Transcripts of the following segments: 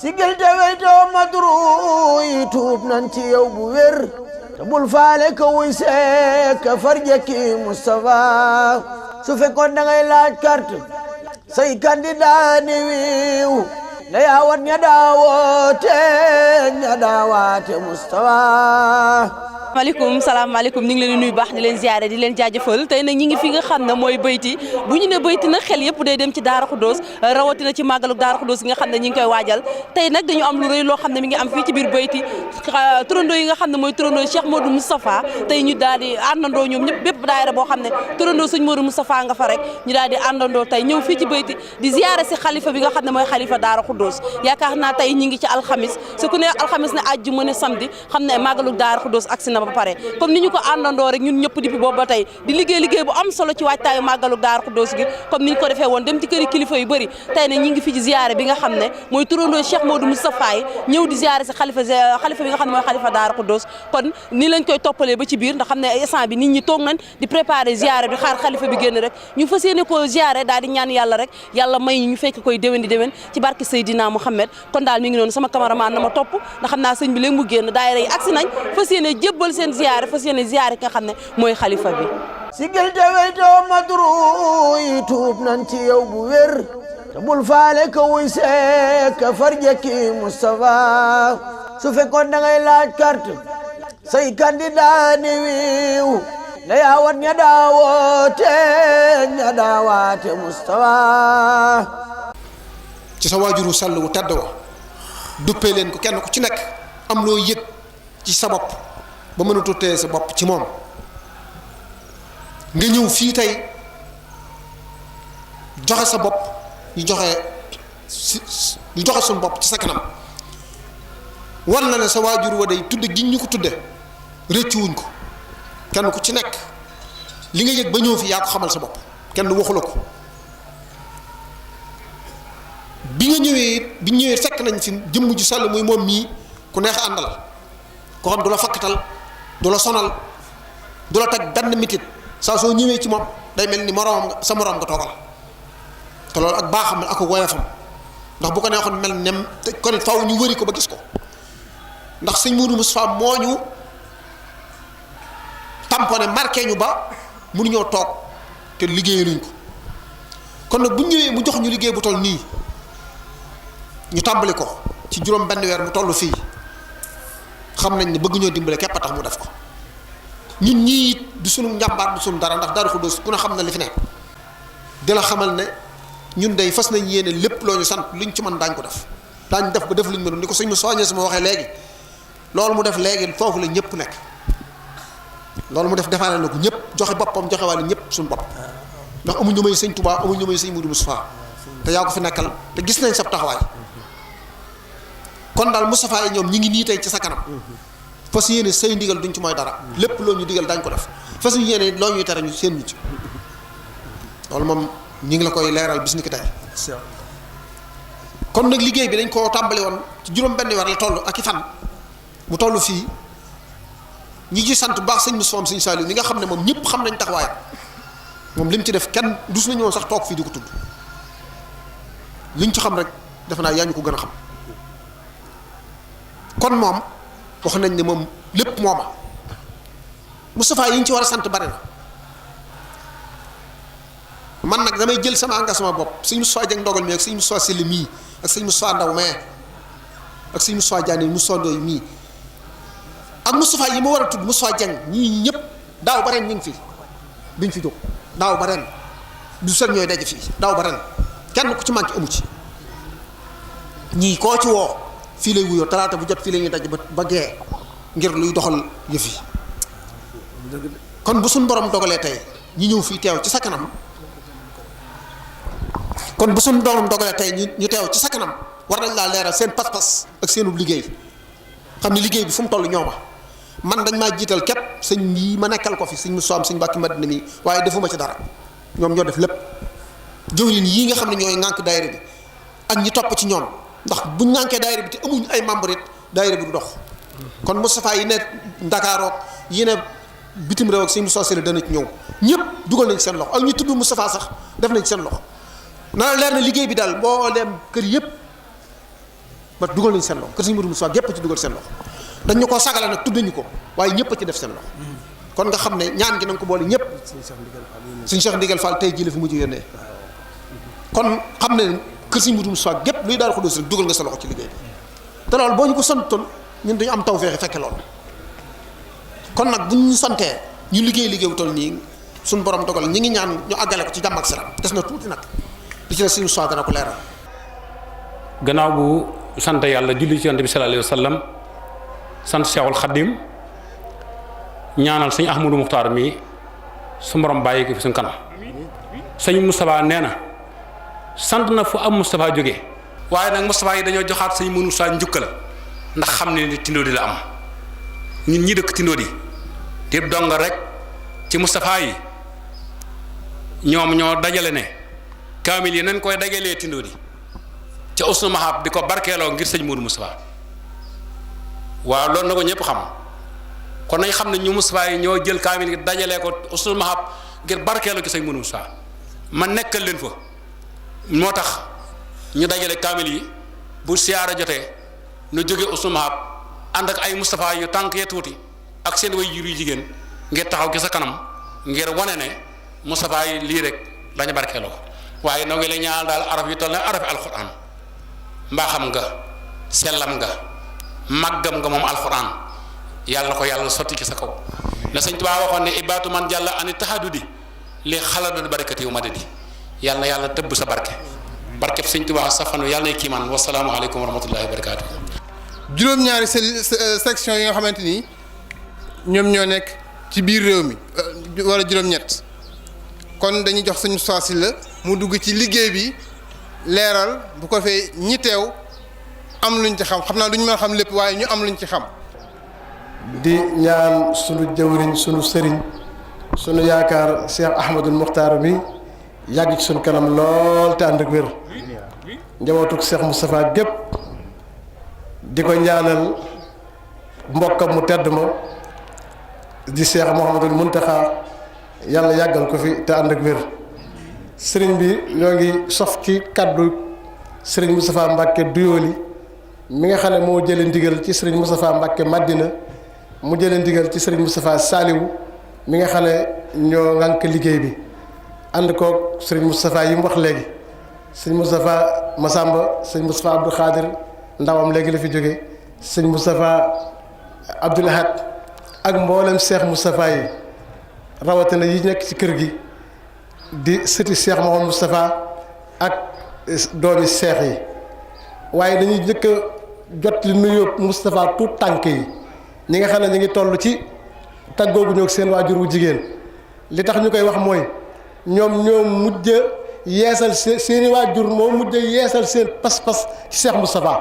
sigil te weytoo madru yi tuub nan ci yow bu wér te bul faale ka wuy see ka farjaki Moustapha su fekkoon da ngay laaj carte say candidat ni wiiw na yaawat ña daawoote ña daawaate Moustapha. salaamaaleykum ñu ngi leen di nuyu baax di leen ziare di leen jaajëfal tey nag ñi ngi fi nga xam ne mooy bayti bu ñu ne bayti nag xel yëpp day dem ci Daara Khoudoss rawatina ci màggalu Daara Khoudoss gi nga xam ne ñi ngi koy waajal tey nag dañu am lu rëy loo xam ne mi ngi am fii ci biir bayti turandoo yi nga xam ne mooy turandoo Cheikh Modou Moustapha tey ñu daal di àndandoo ñoom ñëpp bépp daayira boo xam ne turandoo sëñ Modou Moustapha nga fa rek ñu daal di àndandoo tey ñëw fii ci bayti di ziare si xalifa bi nga xam ne mooy xalifa Daara Khoudoss yaakaar naa tey ñi ngi ci alxamis su ku ne alxamis ne àjjuma ne samedi xam ne màggalu Daara Khoudoss agsi na ba pare comme ni ñu ko àndandoo rek ñun ñëpp depuis boobu ba tey di liggéey bu am solo ci waajtaayu màggalu Daara Khoudoss gi comme ni ñu ko defee woon dem ci këri kilifa yu bëri tey ne ñi ngi fi ci ziare bi nga xam ne mooy turandoo Cheikh Modou Moustapha yi ñëw di ziare si xalifa bi nga xam ne mooy xalifa Daara Khoudoss kon ni lañ koy toppalee ba ci biir ndax xam ne instant bi nit ñi toog nañ di préparer ziare bi xaar xalifa bi génn rek ñu fas yéene koo ziare daal di ñaan yàlla rek yàlla may ñu fekk koy déwén di déwén ci barke Seydina Mouhamed kon daal mi ngi noonu sama cameraman na ma topp ndax xam naa sëñ bi léegi mu génn daayira yi agsi nañ fas yéene jébbal seen ziare fas yéene ziare ki nga xam ne mooy xalifa bi sigil te weytoo madru yi tuub nan ci yow bu wér te bul faale ka wuy see ka farjaki Moustapha su fekkoon da ngay laaj carte say candidat ni wiiw na yaawat ña daawoote ña daawaate Moustapha ci sa waajuru sàll wu tedd wa duppee leen ko kenn ku ci nekk am loo yëg ci sa bopp ba mën a tuttee sa bopp ci moom nga ñëw fii tey joxe sa bopp ñu joxe suñu bopp ci sa kanam war na ne sa waajur wa day tudde gi ñu ko tudde rëccuwuñ ko kenn ku ci nekk li nga yëg ba ñëw fi yaa ko xamal sa bopp kenn waxu la ko bi ñëwee fekk nañ fi jëmm ju sell muy moom mii ku neex àndal koo xam du la fakkatal du la sonal du la teg benn mitit saa soo ñëwee ci moom day mel ni sa moroom nga toogal te loolu ak baaxam ak woyafam ndax bu ko neexoon mel nem te kon it faaw ñu wëri ko ba gis ko ndax sëñ Modou Moustapha moo ñu tamponné marqué ñu ba mënuñoo toog te liggéeyaluñ ko kon nag bu ñëwee mu jox ñu liggéey bu toll nii ñu tàmbali ko ci juróom benn weer mu toll fii xam nañ ne bëgg ñoo dimbale képp a tax mu def ko ñun ñii it du sunu njàmbaar du sunu dara ndax Daara Khoudoss ku ne xam na li fi ne di la xamal ne ñun day fas nañ yéene lépp loo ñu sant luñ ci mën daañ ko def daañ def ba def luñ mënoon ni ko sëñ ma soññee sama waxee léegi loolu mu def léegi foofu la ñëpp nekk loolu mu def defaale na ko ñëpp joxe boppam joxe wàllu ñëpp suñu bopp ndax amuñu may sëñ Touba amuñu may sëñ Modou Moustapha te yaa ko fi nekkal te gis nañ sab taxawaay kon daal Moustapha yi ñoom ñi ngi nii tey ci sa kanam fas yéene say ndigal duñ ci mooy dara lépp loo ñu digal dañ ko def fas yéene loo ñuy tere ñu seen ñu ci loolu moom ñi ngi la koy leeral bis ni ki tey kon nag liggéey bi dañ koo tàmbali woon ci juróom benn weer la toll ak i fan mu toll fii ñi ci sant bu baax sëñ Moustapha sëñ Saliou ñi nga xam ne moom ñëpp xam nañ taxawaay moom lim ci def kenn dus nañu woon sax toog fii di ko tudd liñ ci xam rek defe naa yaa ñu ko gën a xam kon moom wax nañ ne moom lépp mooma Moustapha yi ñu ci war a sant bari na man nag damay jël sama engagement bopp sëñ Moustapha Dieng ndogal mi ak sëñ Moustapha Sylla mii ak sëñ Moustapha Ndaw mais ak sëñ Moustapha Diané Moustapha Ndoye mii ak Moustapha yi ma war a tudd Moustapha Dieng ñii ñëpp daaw ba ren ñu ngi fi biñ fi jóg daaw ba ren du set ñooy daje fii daaw ba ren kenn ku ci manqué amu ci ñii koo ci woo fii lay wuyoo talaata bu jot fii la ñuy daj ba gee ngir luy doxal yëf yi kon bu suñ borom dogalee tey ñi ñëw fii teew ci sa kanam kon bu suñ borom dogalee tey ñu teew ci sa kanam war nañ laa leeral seen pas-pas ak seenu liggéey xam ne liggéey bi fu mu toll ñooma man dañ maa jiital képp sëñ yi ma nekkal ko fi sëñ Moussa am sëñ Mbàkke Madina mi waaye defuma ci dara ñoom ñoo def lépp jëwriñ yii nga xam ne ñooy ŋànk daayira bi ak ñi topp ci ñoom ndax buñ ŋànkee daayira bi te amuñ ay membre it daayira bi du dox kon Moustapha yi ne Ndakaarook yi ne bitim réew ak sëñ Moustapha Sylla dana ci ñëw ñëpp dugal nañ ci seen loxo ak ñu tudd Moustapha sax def nañ ci seen loxo na leer na liggéey bi daal boo dem kër yëpp ba dugal nañ seen loxo kër Sëñ Modou Moustapha gépp ci dugal seen loxo dañ ñu koo sagale nag tudd ñu ko waaye ñëpp a ci def seen loxo kon nga xam ne ñaan gi na nga ko boole ñëpp Sëñ Cheikh Ndigal Fall tey jii la fi mujj yónnee kon xam ne kër Sëñ Modou Moustapha gépp luy Daaru Xudoos rek dugal nga sa loxo ci liggéey bi te loolu boo ñu ko santoon ñun dañu am tawfeex fekke loolu kon nag bu ñu santee ñu liggéey bu toll nii suñu borom dogal ñi ngi ñaan ñu àggale ko ci jàmm ak salaam des na tuuti nag li ci ne Sëñ Moustapha dana ko leeral. gannaaw bu sant yàlla julli ci Yonent bi sallallahu alayhi wa sallam sant Cheikhul Khadim ñaanal sëñ Ahmadou Muxtaar mi su borom bàyyi ko fi suñ kanam sëñ Moustapha nee na sant na fu am Moustapha jógee waaye nag Moustapha yi dañoo joxaat sëñ Moussa njukkal ndax xam ne ni Tindodi la am ñun ñi dëkk Tindodi te dong rek ci Moustapha yi ñoom ñoo dajale ne kaamil yi nañ koy dajalee Tindodi ca Usnu Mahab di ko barkeeloo ngir sëñ Modou Moustapha waaw loolu na ko ñëpp xam kon nañ xam ne ñu Moustapha yi ñoo jël kaamil yi dajalee ko Usnu Mahab ngir barkeeloo ci sëñ Modou Moustapha ma nekkal leen fa moo tax ñu dajale kaamil yi bu siyaara jotee nu jóge Usnu Mahab ànd ak ay Moustapha yu tànk ya tuuti ak seen way jur yu jigéen ngir taxaw ci sa kanam ngir wane ne Moustapha yi lii rek lañu barkeeloo waaye noo ngi lay ñaanal daal araf yu toll ne arafi alquran mbaaxam nga sellam nga màggam nga moom alquran yàlla na ko yàlla sotti ci sa kaw la sëñ Tuubaa waxoon ne ibaatu man jàlla ani tahadudi li xaladul barakati yu madadi yàlla na yàlla tëbb sa barkeb sëñ Tuubaa sa fanu yàlla nay kiimaan wasalaamu aleykum wa rahmatullahi wa barakaatu. juróom-ñaari section yi nga xamante ni ñoom ñoo nekk ci biir réew mi wala juróom-ñett kon dañuy jox sëñ Moustapha Sylla mu dugg ci liggéey bi leeral bu ko fee ñi teew am luñ ci xam naa duñ mën a xam lépp waaye ñu am luñ ci xam. di ñaan sunu jëwriñ sunu sëriñ sunu yaakaar Cheikh Ahmadul Muxtaar bi yàgg ci sunu kanam lool te ànd ak wér njabootuk Cheikh Moustapha gépp di ko ñaanal mbokkam mu tedd ma di Cheikh Mouhamadul Muntaxa yàlla yàggal ko fi te ànd ak wér sëriñ bi ñoo ngi sof ci kaddu sëriñ Moustapha Mbacke Douyoly mi nga xam ne moo jëlee ndigal ci sëriñ Moustapha Mbacke Madina mu jëlee ndigal ci sëriñ Moustapha Saliou mi nga xam ne ñoo ngànk liggéey bi ànd koog sëriñ Moustapha yi mu wax léegi sëriñ Moustapha Massamba sëriñ Moustapha Abdou Khadir ndawam léegi la fi jóge sëriñ Moustapha Abdoul Ahad ak mboolem Cheikh Moustapha yi rawatina yi nekk ci kër gi di sëti Cheikh Mouhamadou Moustapha ak doomi Cheikh yi waaye dañuy njëkk a jot li nuyoo Moustapha tout tànk yi ñi nga xam ne ñu ngi toll ci tàggoogu ñoo seen waajur wu jigéen li tax ñu koy wax mooy ñoom ñoo mujj yeesal seeni waajur moo mujj yeesal seen pas-pas ci Cheikh Moustapha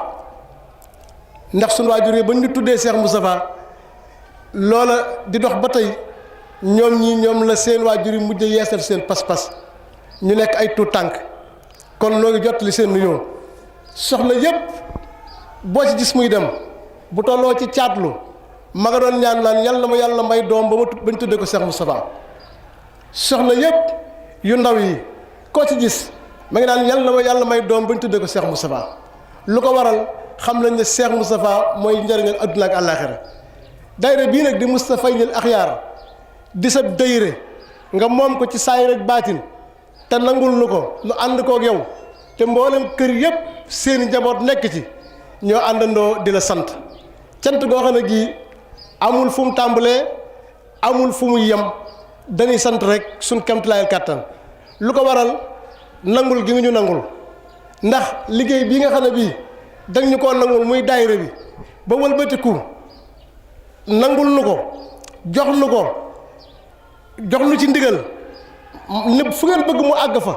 ndax suñu waajur yi ba ñu tuddee Cheikh Moustapha loola di dox ba tey ñoom la seen waajur yi mujj yeesal seen pas-pas ñu nekk ay tuut tànk kon noo ngi jot li seen nuyoo soxna yépp boo ci gis muy dem bu tolloo ci caatlu ma nga doon ñaan naan yàlla ma yàlla may doom bañ tuddee ko Cheikh Moustapha soxna yépp yu ndaw yi koo ci gis ma ngi naan yàlla ma yàlla may doom bañ tuddee ko Cheikh Moustapha lu ko waral xam nañ ne Cheikh Moustapha mooy njëriñal adduna ak àllaaxira dayre bii nag di Moustapha ñil axyaar di sa dayre nga moom ko ci saay rek baatin te nangul nu ko nu ànd kook yow te mboolem kër yépp seeni njaboot nekk ci ñoo àndandoo di la sant cant goo xam ne gii amul fu mu tàmbalee amul fu mu yem dañuy sant rek suñ kemtalaayal kàttan lu ko waral nangul gi nga ñu nangul ndax liggéey bii nga xam ne bii dañ ñu koo nangul muy daayira bi ba wëlbatiku nangul nu ko jox nu ci ndigal lépp fu ngeen bëgg mu àgg fa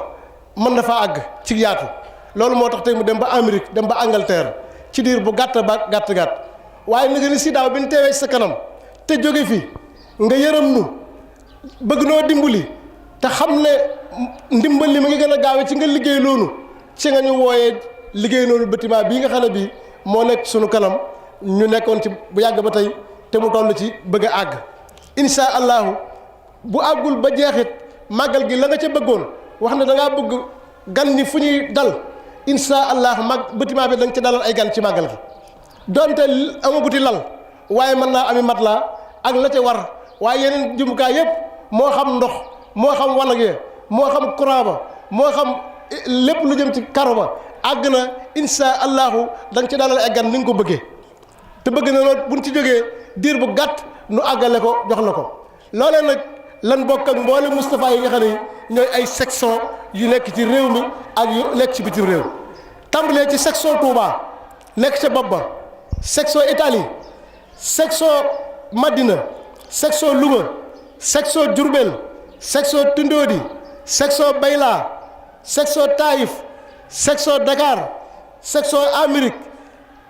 mën na faa àgg ci yaatu loolu moo tax tey mu dem ba Amérique dem ba Angleterre ci diir bu gàtt waaye nag ni si daaw bi ñu teewee ci sa kanam te jóge fi nga yërëm nu bëgg noo dimbali te xam ne ndimbal li mu ngi gën a gaawe ci nga liggéey loonu ci nga ñu wooyee liggéey noonu bâtiment bii nga xam ne bii moo nekk sunu kanam ñu nekkoon ci bu yàgg ba tey te mu toll ci bëgg a àgg insha allahu bu àggul ba jeexit màggal gi la nga ca bëggoon wax ne da ngaa bëgg gan ñi fu ñuy dal insha allah bâtiment bi da nga ci dalal ay gan ci màggal gi donte amaguti lal waaye mën naa ami matelas ak la ca war waaye yeneen jumtukaay yëpp moo xam ndox moo xam wanag ya moo xam courant ba moo xam lépp lu jëm ci karo ba àgg na insha allahu da nga ci dalal ay gan ni nga ko bëggee te bëgg na loolu buñ ci jógee diir bu gàtt nu àggale ko jox la ko loolee nag lan bokk ak mboole Moustapha yi nga xam ne ñooy ay section yu nekk ci réew mi ak yu nekk ci bitim réew tàmbalee ci section Touba nekk ca bopp ba section Italie section Madina section Louga section Diourbel section Tindodi section Bayla section Taïf section Dakar section Amérique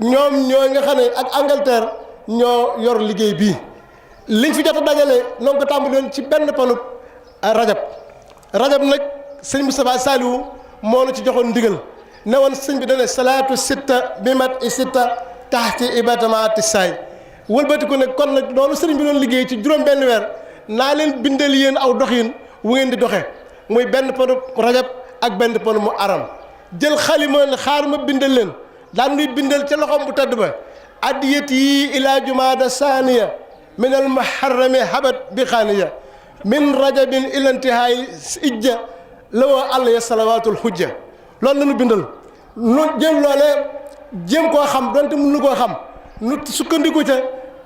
ñoom ñooy nga xam ne ak Angleterre ñoo yor liggéey bii liñ fi jot a dajale noo ko tàmbali woon ci benn panub rajab nag sëñ Moustapha Saliou moo nu ci joxoon ndigal ne woon sëñ bi dane salaatu sitta bi mat i sitta taxti ibatamaati saay wëlbatiku ne kon nag loolu sëriñ bi doon liggéey ci juróom benn weer naa leen bindal yéen aw doxin wu ngeen di doxe muy benn panub rajab ak benn panub mu aram jël xalima ne xaar ma bindal leen daan nuy bindal ca loxoom bu tedd ba addiyat yi ilaa jumaada saaniya min al muharrami habat bi xaaniya min rajabin ilantihaay ijja la woo àll ya salawaatul hujja loolu la ñu bindal nu jël loolee jéem koo xam donte mënu koo xam nu sukkandiku ca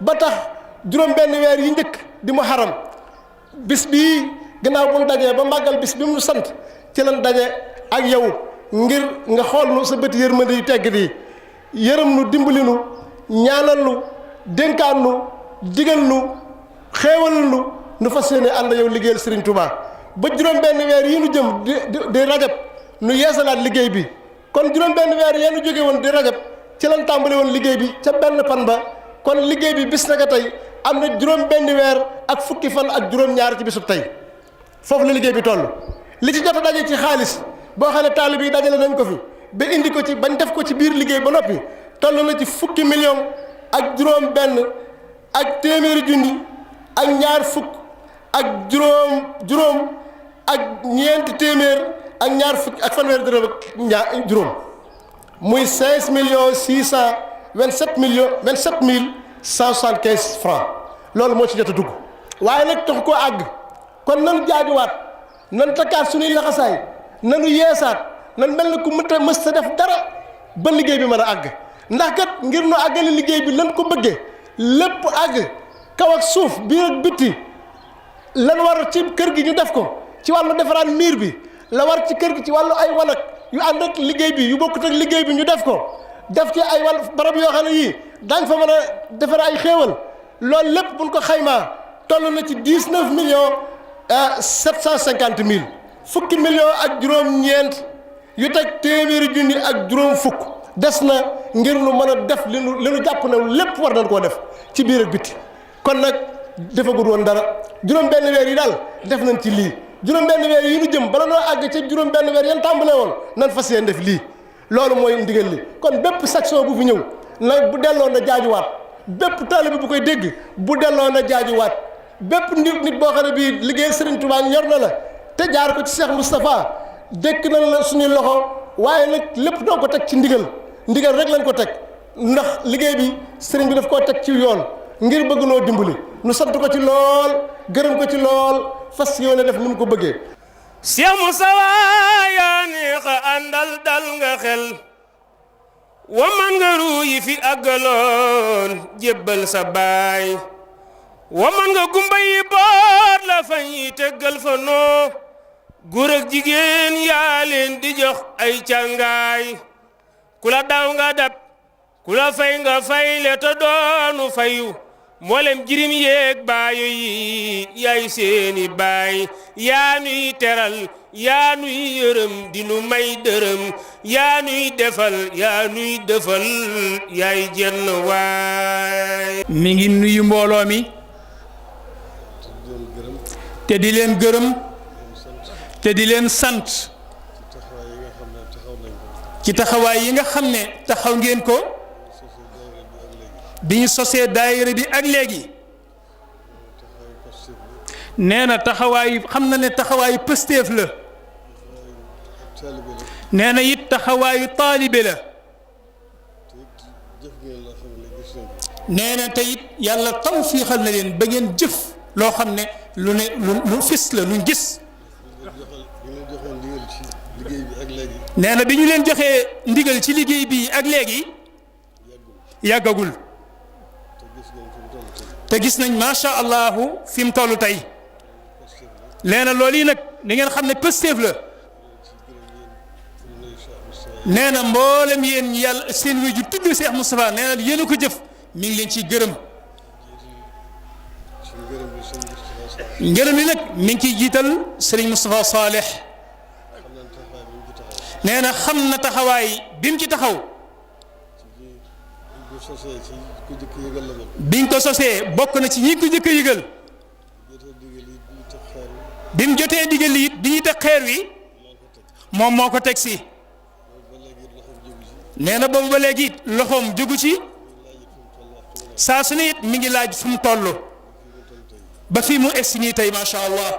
ba tax juróom benn weer yi njëkk di muharram bis bii gannaaw bu nu dajee ba màggal bis bi mu sant ci lan daje ak yow ngir nga xool nu sa bët yërmande yu tegg di yërëm nu dimbali nu ñaanal nu dénkaan nu digal nu xéewal nu fas yéene ànd yow liggéeyal Serigne Touba ba juróom benn weer yi nu jëm di rajab nu yeesalaat liggéey bi kon juróom benn weer yee nu jóge woon di rajab ci lan tàmbali woon liggéey bi ca benn pan ba kon liggéey bi bis naka tey am na juróom benn weer ak fukki fan ak juróom ñaar ci bisub tey foofu la liggéey bi toll li ci jot a daje ci xaalis boo xam ne taalib yi dajale nañ ko fi ba indi ko ci bañ def ko ci biir liggéey ba noppi toll na ci fukki million ak juróom benn ak téeméeri junni ak ñaar fukk ak juróom ak ñeenti téeméer ak ñaar fukk ak fanweeri dërëm ak juróom muy 5,627,175 francs loolu moo ci jot a dugg waaye nag tax koo àgg kon nanu jaajuwaat nan takkaat suñuy laxasaay nanu yeesaat nan mel na ku mës sa def dara ba liggéey bi mën a àgg ndax kat ngir nu àggale liggéey bi lan ko bëggee lépp àgg kaw ak suuf biir ak bitti lan war ci kër gi ñu def ko ci wàllu defaraat miir bi la war ci kër gi ci wàllu ay wanag yu ànd ak liggéey bi yu bokkut ak liggéey bi ñu def ko def ci ay wàll barab yoo xam ne yii daañ fa mën a defar ay xéewal loolu lépp buñ ko xaymaa toll na ci 19,750,000 fukki millions ak juróom-ñeent yu teg téeméeri junni ak juróom fukk des na ngir nu mën a def li nu jàpp ne lépp war nañ koo def ci biir ak biti kon nag defagul woon dara juróom benn weer yi daal def nañ ci lii juróom benn weer yi nu jëm bala noo àgg ca juróom benn weer yan tàmbalee woon nan fas yéen def lii loolu mooy ndigal li kon bépp section bu fi ñëw nag bu delloo na jaajuwaat bépp taalibe bu koy dégg bu delloo na jaajuwaat bépp nit boo xam ne bii liggéey Serigne Touba ñor na la te jaar ko ci Cheikh Moustapha dékk nañ la suñuy loxo waaye nag lépp doo ko teg ci ndigal rek lañ ko teg ndax liggéey bi sëriñ bi daf koo teg ci yoon ngir bëgg noo dimbali nu sant ko ci lool gërëm ko ci lool fas yéene def ni mu ko bëggee. Cheikh Moussa yaa neex a àndal dal nga xel wa man nga ruu yi fi àggaloon jébbal sa baay wa man nga gumba yi boot la fa ñuy teggal fa noo góor ak jigéen yaa leen di jox ay càngaay ku la daaw nga dab ku la fay nga fay le te doonu fayu mboolem jirim yeeg baayo yi yaay seeni baay yaa nuy teral yaa nuy yërëm di nu may dërëm yaa nuy defal yaay jenn waay. mi ngi nuyu mbooloo mi te di leen gërëm te di leen sant ci taxawaay yi nga xam ne taxaw ngeen ko bi ñu sosee daayira bi ak léegi nee na taxawaay xam na ne taxawaayu pëstéef la nee na it taxawaayu taalibe la nee na te it yàlla tawfiixal na leen ba ngeen jëf loo xam ne lu fis la luñ gis nee na bi ñu leen joxee ndigal ci liggéey bi ak léegi yàggagul te gis nañ macha allahu fi mu toll tey nee na loolu yi nag da ngeen xam ne pësteef la nee na mboolem yéen yàlla seen wéju tudd Cheikh Moustapha nee na yéen a ko jëf mi ngi leen ciy gërëm ngërëm li nag mi ngi ciy jiital Serigne Moustapha Saleh nee na xam na taxawaay bi mu ci taxaw biñ ko sosee bokk na ci ñi ko jëkk a yëgal bi mu jotee digal it bi ñuy teg xeer wi moom moo ko teg si nee na boobu ba léegi it loxoom jógu ci saa su ne it mi ngi laaj fu mu toll ba fii mu egsi nii tey macha allah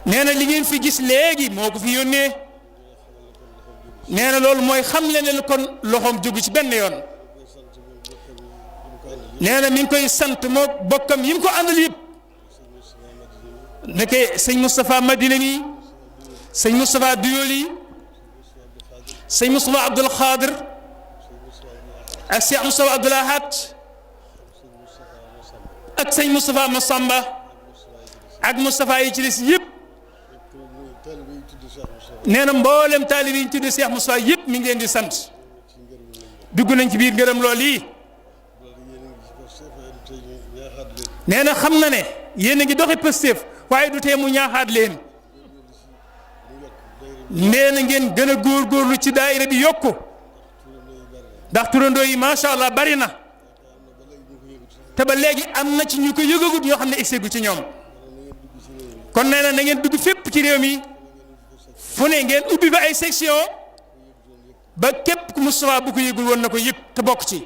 nee na li ngeen fi gis léegi moo ko fi yónnee nee na loolu mooy xam le ne kon loxoom jógu ci benn yoon nee na mi ngi koy sant moo bokkam yi mu ko àndal yëpp nekkee sëñ Moustapha Madina mi sëñ Moustapha Duyoli sëñ Moustapha Abdoul Khadir ak Cheikh Moustapha Abdoul Ahad ak sëñ Moustapha Massamba ak Moustapha yi ci des yëpp nee na mboolem taalibe yi ñu tuddee Cheikh Moustapha yëpp mi ngi leen di sant dugg nañ ci biir ngërëm lool yi nee na xam na ne yéen a ngi doxe Pastef waaye du tee mu ñaaxaat leen nee na ngeen gën a góorgóorlu ci daayira bi yokku ndax turandoo yi macha allah bari na te ba léegi am na ci ñu ko yëgagut ñoo xam ne egseegu ci ñoom kon nee na ngeen dugg fépp ci réew mi fu ne ngeen ubbi ba ay section ba képp ku Moustapha bu ko yëgul woon na ko yëg te bokk ci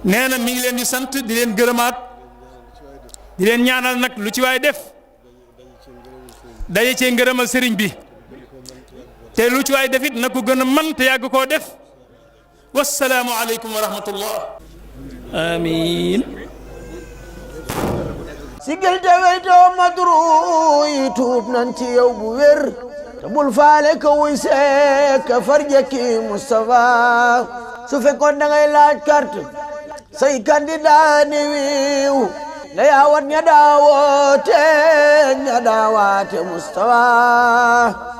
nee na mi ngi leen di sant di leen gërëmaat di leen ñaanal nag lu ci waay def daje cee ngërëmal sëriñ bi te lu ci waay def it na ko gën a man te yàgg koo def wassalaamu aleykum wa rahmatullah amiin sigil te weytoo madru yi tuub nan ci yow bu wér te bul faale ka wuy seek ka farjaki Moustapha su fekkoon da ngay laaj carte say candidat ni wiiw na yaawat ña daawoote Moustapha